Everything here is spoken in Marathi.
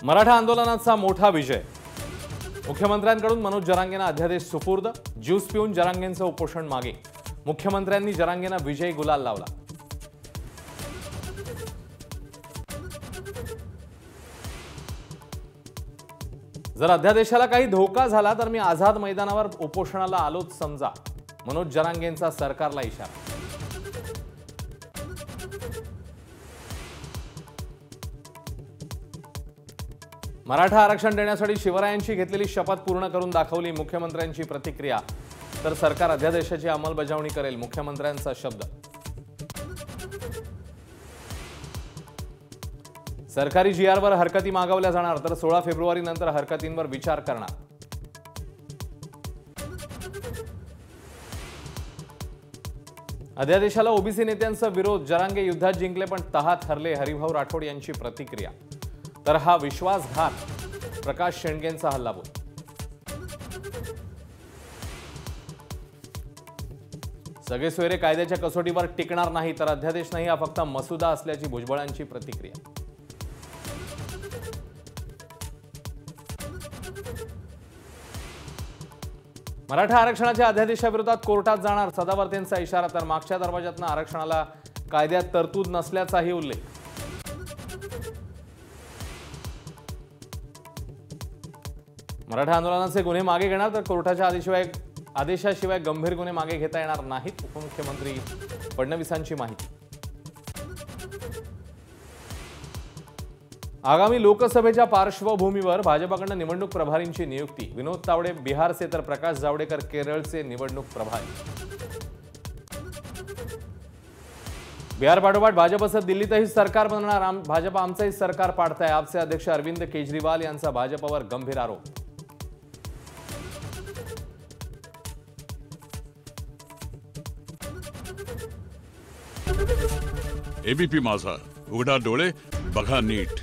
मराठा आंदोलनाचा मोठा विजय। मुख्यमंत्र्यांकडून मनोज जरांगेंना अध्यादेश सुपूर्द। ज्यूस पिऊन जरांगेंचं उपोषण मागे। मुख्यमंत्र्यांनी जरांगेंना विजयी गुलाल लावला। जर अध्यादेशाला काही धोका झाला तर मी आझाद मैदानावर उपोषणाला आलोच समजा। मनोज जरांगेंचा सरकारला इशारा। मराठा आरक्षण देण्यासाठी शिवरायांची घेतलेली शपथ पूर्ण करून दाखवली। मुख्यमंत्र्यांची प्रतिक्रिया। तर सरकार अध्यादेशाची अंमलबजावणी करेल, मुख्यमंत्र्यांचा शब्द। सरकारी जीआरवर हरकती मागवल्या जाणार, तर 16 फेब्रुवारी नंतर हरकतींवर विचार करणार। अध्यादेशाला ओबीसी नेत्यांचा विरोध। जरांगे युद्धात जिंकले पण तहात हरले, हरिभाऊ राठोड यांची प्रतिक्रिया। तर हा विश्वासघात, प्रकाश शेंडगेंचा हल्लाबोल। सगळे सोयरे कायद्याच्या कसोटीवर टिकणार नाही, तर अध्यादेश नाही हा फक्त मसुदा असल्याची भुजबळांची प्रतिक्रिया। मराठा आरक्षणाच्या अध्यादेशाविरोधात कोर्टात जाणार, सदावर्तेंचा इशारा। तर मागच्या दरवाजातून आरक्षणाला कायद्यात तरतूद नसल्याचाही उल्लेख। मराठा आंदोलनाचे गुन्हे मागे घेणार, तर कोर्टाच्या आदेशाशिवाय गंभीर गुन्हे मागे घेता येणार नाहीत, उपमुख्यमंत्री फडणवीसांची माहिती। आगामी लोकसभेच्या पार्श्वभूमीवर भाजपकडून निवडणूक प्रभारींची नियुक्ती। विनोद तावडे बिहारचे, तर प्रकाश जावडेकर केरळचे निवडणूक प्रभारी। बिहार पाठोपाठ भाजपचं दिल्लीतही सरकार बनणार। भाजप आमचंही सरकार पाडताय, आपचे अध्यक्ष अरविंद केजरीवाल यांचा भाजपवर गंभीर आरोप। एबीपी माझा, उघडा डोळे बघा नीट।